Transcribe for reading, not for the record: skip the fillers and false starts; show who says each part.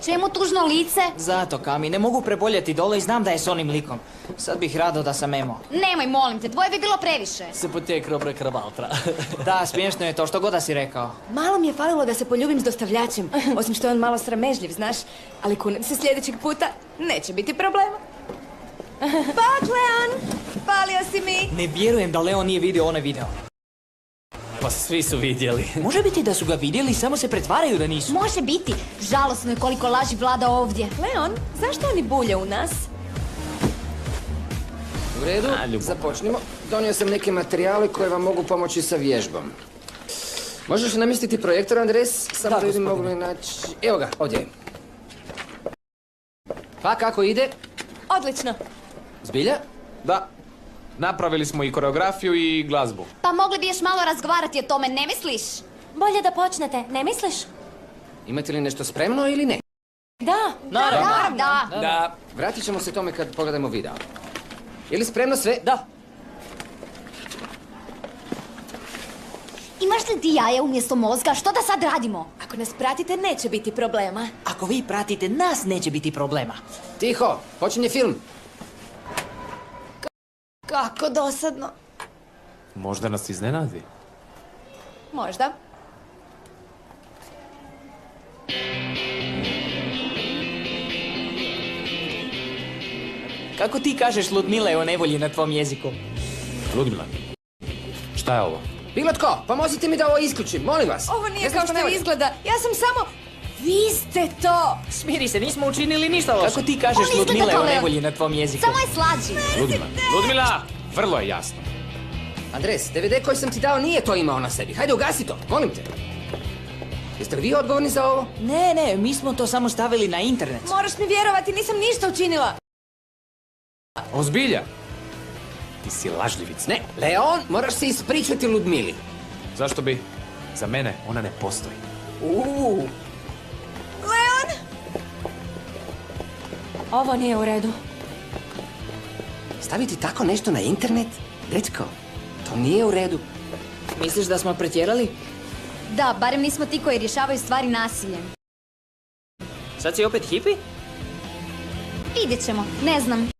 Speaker 1: Čemu tužno lice?
Speaker 2: Zato, Kami, ne mogu preboljeti dole i znam da je s onim likom. Sad bih rado da sam Emo.
Speaker 1: Nemoj, molim te, tvoje bi bilo previše.
Speaker 3: Se potek robre kravaltra.
Speaker 2: Da, smiješno je to, što god da si rekao.
Speaker 4: Malo mi je falilo da se poljubim s dostavljačem, osim što je on malo sramežljiv, znaš. Ali kunem se sljedećeg puta, neće biti problema. Bak, Leon! Palio si mi!
Speaker 2: Ne vjerujem da Leo nije vidio onaj video.
Speaker 3: Pa svi su vidjeli.
Speaker 2: Može biti da su ga vidjeli, samo se pretvaraju da nisu.
Speaker 1: Može biti. Žalosno je koliko laži vlada ovdje.
Speaker 4: Leon, zašto oni bulje u nas?
Speaker 5: U redu, započnimo. Donio sam neke materijale koje vam mogu pomoći sa vježbom. Možeš li namjestiti projektor, Andres? Samo da vidim mogu li naći... Evo ga, ovdje je. Pa kako ide?
Speaker 4: Odlično.
Speaker 5: Zbilja?
Speaker 6: Da. Napravili smo i koreografiju i glazbu.
Speaker 1: Pa mogli bi još malo razgovarati o tome, ne misliš?
Speaker 4: Bolje da počnete, ne misliš?
Speaker 5: Imate li nešto spremno ili ne?
Speaker 4: Da.
Speaker 2: Naravno.
Speaker 1: Da.
Speaker 5: Vratit ćemo se tome kad pogledamo video. Je li spremno sve?
Speaker 2: Da.
Speaker 1: Imaš li ti jaje umjesto mozga? Što da sad radimo?
Speaker 4: Ako nas pratite, neće biti problema.
Speaker 2: Ako vi pratite nas, neće biti problema.
Speaker 5: Tiho, počinje film.
Speaker 4: Kako dosadno.
Speaker 6: Možda nas iznenadi.
Speaker 4: Možda.
Speaker 2: Kako ti kažeš Ludmila je o nevolji na tvom jeziku?
Speaker 6: Ludmila, šta je ovo?
Speaker 5: Bilo tko, pomozite mi da ovo isključim, molim vas.
Speaker 4: Ovo nije
Speaker 5: Ne znam
Speaker 4: kao
Speaker 5: što
Speaker 4: što
Speaker 5: ne valja.
Speaker 4: izgleda. Ja sam samo... Vi ste to!
Speaker 2: Smiri se, nismo učinili ništa loše. Kako ti kažeš
Speaker 1: On izgleda
Speaker 2: Ludmila je
Speaker 1: kao
Speaker 2: o
Speaker 1: Leo.
Speaker 2: nevolji na tvom jeziku?
Speaker 1: Samo je slađi.
Speaker 6: Ludmila. Ludmila! Vrlo je jasno.
Speaker 5: Andres, DVD koji sam ti dao nije to imao na sebi. Hajde, ugasi to, molim te. Jeste li vi odgovorni za ovo?
Speaker 2: Ne, mi smo to samo stavili na internet.
Speaker 4: Moraš mi vjerovati, nisam ništa učinila.
Speaker 6: Ozbilja? Ti si lažljivica.
Speaker 5: Ne, Leon, moraš se ispričati Ludmili.
Speaker 6: Zašto bi? Za mene ona ne postoji.
Speaker 4: Leon! Ovo nije u redu.
Speaker 5: Staviti tako nešto na internet? Dečko, to nije u redu.
Speaker 2: Misliš da smo pretjerali?
Speaker 1: Da, barem nismo ti koji rješavaju stvari nasiljem.
Speaker 2: Sad si opet hipi?
Speaker 1: Vidjet ćemo, ne znam.